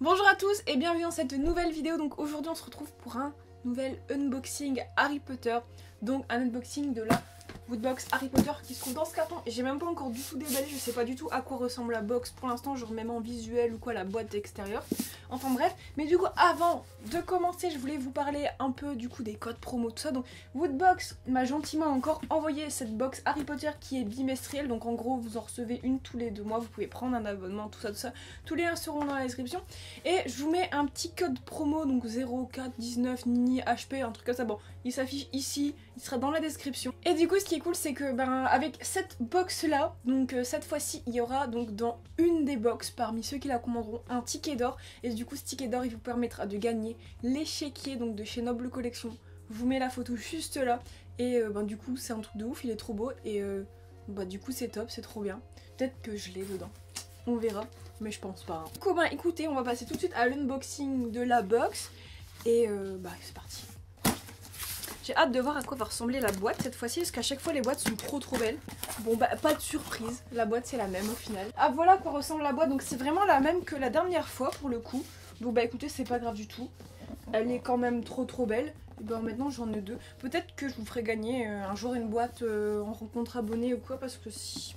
Bonjour à tous et bienvenue dans cette nouvelle vidéo. Donc aujourd'hui on se retrouve pour un nouvel unboxing Harry Potter. Donc un unboxing de la Woodbox Harry Potter qui se trouve dans ce carton. Et j'ai même pas encore du tout déballé, je sais pas du tout à quoi ressemble la box. Pour l'instant je remets en visuel ou quoi la boîte extérieure. Enfin bref, mais du coup avant de commencer je voulais vous parler un peu du coup des codes promo tout ça. Donc Woodbox m'a gentiment encore envoyé cette box Harry Potter qui est bimestrielle. Donc en gros vous en recevez une tous les 2 mois, vous pouvez prendre un abonnement, tout ça. Tous les liens seront dans la description. Et je vous mets un petit code promo, donc 0419 Nini HP, un truc comme ça. Bon, il s'affiche ici, il sera dans la description. Et du coup, ce qui est cool, c'est que avec cette box là, donc cette fois-ci, il y aura donc dans une des box parmi ceux qui la commanderont un ticket d'or. Et du coup, ce ticket d'or, il vous permettra de gagner l'échiquier donc de chez Noble Collection. Je vous mets la photo juste là. Et du coup, c'est un truc de ouf, il est trop beau. Et du coup, c'est top, c'est trop bien. Peut-être que je l'ai dedans. On verra. Mais je pense pas. Du coup, écoutez, on va passer tout de suite à l'unboxing de la box. Et c'est parti. J'ai hâte de voir à quoi va ressembler la boîte cette fois-ci, parce qu'à chaque fois les boîtes sont trop belles. Bon pas de surprise, la boîte c'est la même au final. Ah voilà à quoi ressemble la boîte, donc c'est vraiment la même que la dernière fois pour le coup. Donc écoutez, c'est pas grave du tout. Elle est quand même trop belle. Et maintenant j'en ai 2. Peut-être que je vous ferai gagner un jour une boîte en rencontre abonnée ou quoi, parce que si,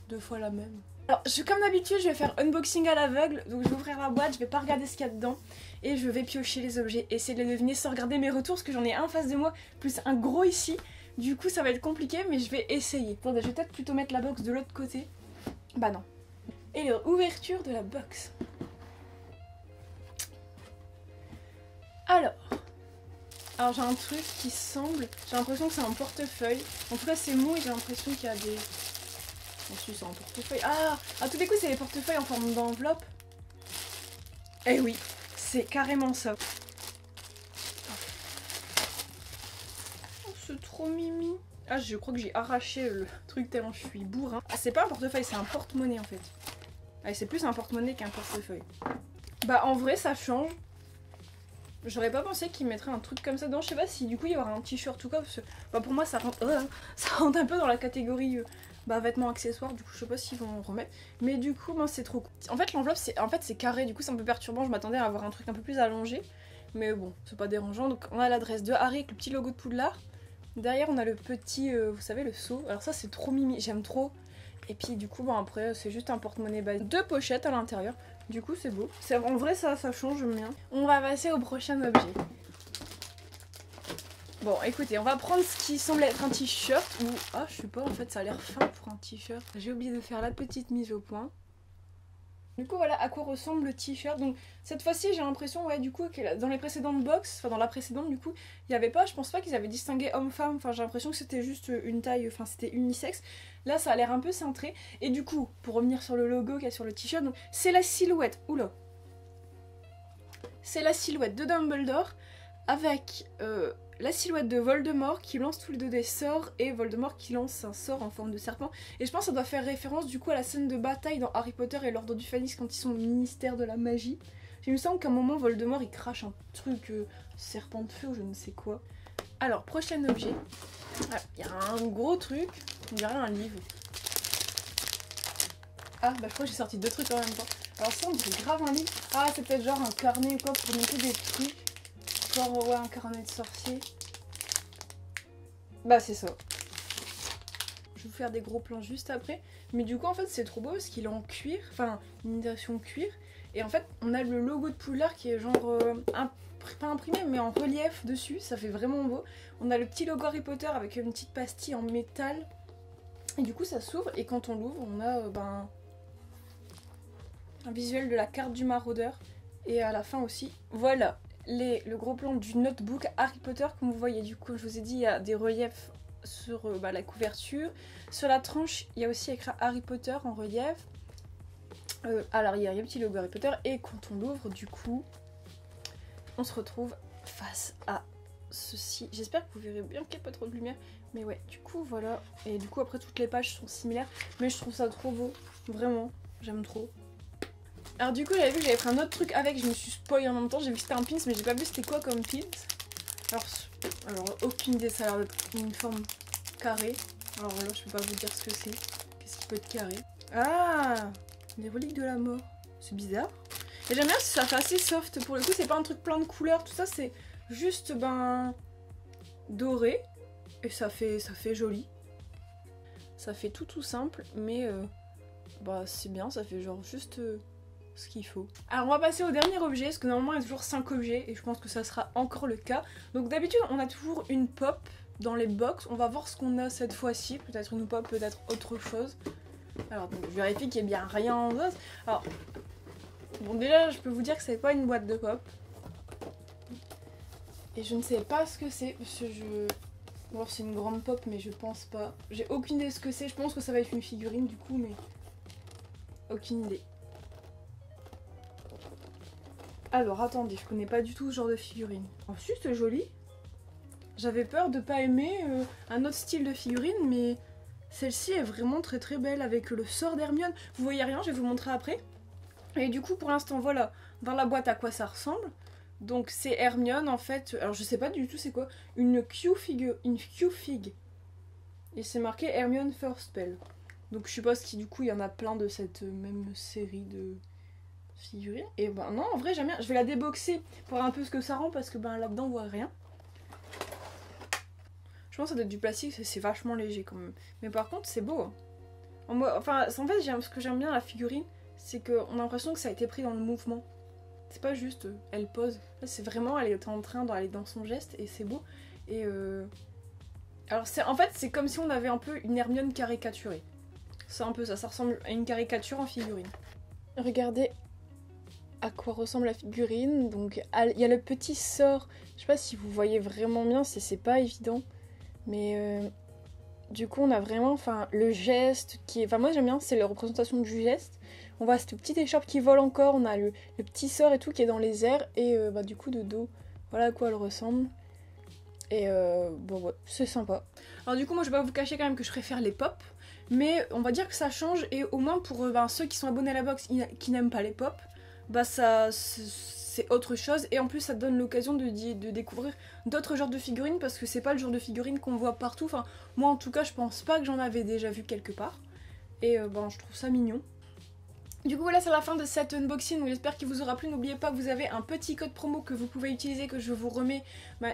2 fois la même. Alors, comme d'habitude, je vais faire unboxing à l'aveugle, donc je vais ouvrir la boîte, je vais pas regarder ce qu'il y a dedans, et je vais piocher les objets, essayer de les deviner sans regarder mes retours, parce que j'en ai un en face de moi, plus un gros ici, du coup ça va être compliqué, mais je vais essayer. Attendez, je vais peut-être plutôt mettre la box de l'autre côté. Bah non. Et l'ouverture de la box. Alors j'ai un truc qui semble, j'ai l'impression que c'est un portefeuille, en tout cas c'est mou et j'ai l'impression qu'il y a des... Ensuite c'est un portefeuille. À tous les coups c'est les portefeuilles en forme d'enveloppe. Eh oui, c'est carrément ça. Oh, c'est trop mimi. Ah, je crois que j'ai arraché le truc tellement je suis bourrin. Ah, c'est pas un portefeuille, c'est un porte-monnaie en fait. Ah, c'est plus un porte-monnaie qu'un portefeuille. En vrai ça change. J'aurais pas pensé qu'ils mettraient un truc comme ça dedans. Je sais pas si du coup il y aura un t-shirt ou quoi. Parce que pour moi ça rentre un peu dans la catégorie vêtements accessoires. Du coup je sais pas s'ils vont en remettre. Mais du coup c'est trop cool. En fait l'enveloppe c'est carré. Du coup c'est un peu perturbant. Je m'attendais à avoir un truc un peu plus allongé. Mais bon c'est pas dérangeant. Donc on a l'adresse de Harry avec le petit logo de Poudlard. Derrière on a le petit, vous savez, le seau. Alors ça c'est trop mimi. J'aime trop. Et puis du coup après c'est juste un porte-monnaie base. 2 pochettes à l'intérieur. Du coup c'est beau. En vrai ça change, j'aime bien. On va passer au prochain objet. Bon écoutez, on va prendre ce qui semble être un t-shirt ou... Ah je sais pas, en fait ça a l'air fin pour un t-shirt. J'ai oublié de faire la petite mise au point. Du coup voilà à quoi ressemble le t-shirt. Donc cette fois-ci j'ai l'impression du coup que dans les précédentes box, enfin dans la précédente du coup, il n'y avait pas, je pense pas qu'ils avaient distingué homme-femme. Enfin j'ai l'impression que c'était juste une taille, enfin c'était unisexe. Là ça a l'air un peu cintré. Et du coup, pour revenir sur le logo qu'il y a sur le t-shirt, c'est la silhouette. Oula. C'est la silhouette de Dumbledore avec la silhouette de Voldemort qui lance tous les 2 des sorts et Voldemort qui lance un sort en forme de serpent. Et je pense que ça doit faire référence du coup à la scène de bataille dans Harry Potter et l'Ordre du Phénix quand ils sont au ministère de la magie. Il me semble qu'à un moment Voldemort il crache un truc serpent de feu ou je ne sais quoi. Alors prochain objet. Il y a un gros truc, on dirait un livre. Je crois que j'ai sorti 2 trucs en même temps. Alors ça on dirait grave un livre. C'est peut-être genre un carnet ou quoi pour noter des trucs. Genre un carnet de sorcier. C'est ça. Je vais vous faire des gros plans juste après. Mais du coup en fait c'est trop beau parce qu'il est en cuir. Enfin une imitation cuir. Et en fait on a le logo de Poudlard qui est genre pas imprimé mais en relief dessus. Ça fait vraiment beau. On a le petit logo Harry Potter avec une petite pastille en métal. Et du coup ça s'ouvre et quand on l'ouvre on a un visuel de la carte du maraudeur. Et à la fin aussi, voilà. Le gros plan du notebook Harry Potter, comme vous voyez, du coup je vous ai dit il y a des reliefs sur la couverture. Sur la tranche il y a aussi écrit Harry Potter en relief. À l'arrière il y a un petit logo Harry Potter et quand on l'ouvre du coup on se retrouve face à ceci. J'espère que vous verrez bien qu'il n'y a pas trop de lumière. Mais ouais du coup voilà. Et du coup après toutes les pages sont similaires. Mais je trouve ça trop beau. Vraiment j'aime trop. Alors du coup j'avais vu que j'avais pris un autre truc avec, je me suis spoil en même temps, j'ai vu que c'était un pins mais j'ai pas vu c'était quoi comme pins. Alors aucune idée, ça a l'air d'être une forme carrée. Alors là je peux pas vous dire ce que c'est. Qu'est-ce qui peut être carré? Les reliques de la mort. C'est bizarre. Et j'aime bien si ça fait assez soft pour le coup, c'est pas un truc plein de couleurs, tout ça, c'est juste doré. Et ça fait joli. Ça fait tout simple, mais c'est bien, ça fait genre juste ce qu'il faut. Alors on va passer au dernier objet, parce que normalement il y a toujours 5 objets, et je pense que ça sera encore le cas. Donc d'habitude on a toujours une pop dans les box, on va voir ce qu'on a cette fois-ci, peut-être une pop, peut-être autre chose. Alors donc, je vérifie qu'il n'y a bien rien en os. Alors, bon déjà je peux vous dire que c'est pas une boîte de pop. Et je ne sais pas ce que c'est, parce que alors c'est une grande pop mais je pense pas. J'ai aucune idée de ce que c'est, je pense que ça va être une figurine du coup mais... Aucune idée. Alors attendez, je connais pas du tout ce genre de figurine. Ensuite c'est joli. J'avais peur de pas aimer un autre style de figurine mais celle-ci est vraiment très belle avec le sort d'Hermione. Vous voyez rien, je vais vous montrer après. Et du coup pour l'instant voilà, dans la boîte à quoi ça ressemble. Donc c'est Hermione en fait, alors je sais pas du tout c'est quoi, une Q-fig. Et c'est marqué Hermione First Spell. Donc je suppose qu'il du coup il y en a plein de cette même série de figurines. Et non en vrai j'aime bien, je vais la déboxer pour voir un peu ce que ça rend parce que là-dedans on voit rien. Je pense que ça doit être du plastique, c'est vachement léger quand même. Mais par contre c'est beau. Enfin en fait ce que j'aime bien à la figurine, c'est qu'on a l'impression que ça a été pris dans le mouvement. C'est pas juste, elle pose. C'est vraiment, elle est en train d'aller dans son geste et c'est beau. Et alors en fait, c'est comme si on avait un peu une Hermione caricaturée. C'est un peu ça, ça ressemble à une caricature en figurine. Regardez à quoi ressemble la figurine. Donc il y a le petit sort. Je sais pas si vous voyez vraiment bien, c'est pas évident. Mais du coup, on a vraiment le geste qui est... Enfin moi j'aime bien, c'est la représentation du geste. On voit cette petite écharpe qui vole encore, on a le petit sort et tout qui est dans les airs, et du coup de dos, voilà à quoi elle ressemble. Et ouais, c'est sympa. Alors du coup moi je vais pas vous cacher quand même que je préfère les pop, mais on va dire que ça change, et au moins pour ceux qui sont abonnés à la box qui n'aiment pas les pop, ça c'est autre chose, et en plus ça donne l'occasion de découvrir d'autres genres de figurines, parce que c'est pas le genre de figurines qu'on voit partout, enfin moi en tout cas je pense pas que j'en avais déjà vu quelque part, et je trouve ça mignon. Du coup voilà, c'est la fin de cet unboxing, donc j'espère qu'il vous aura plu. N'oubliez pas que vous avez un petit code promo que vous pouvez utiliser, que je vous remets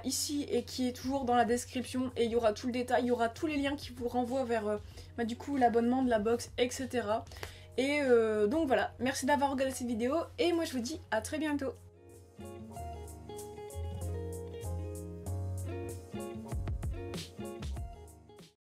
ici et qui est toujours dans la description, et il y aura tout le détail, il y aura tous les liens qui vous renvoient vers du coup l'abonnement de la box, etc. Et donc voilà, merci d'avoir regardé cette vidéo et moi je vous dis à très bientôt.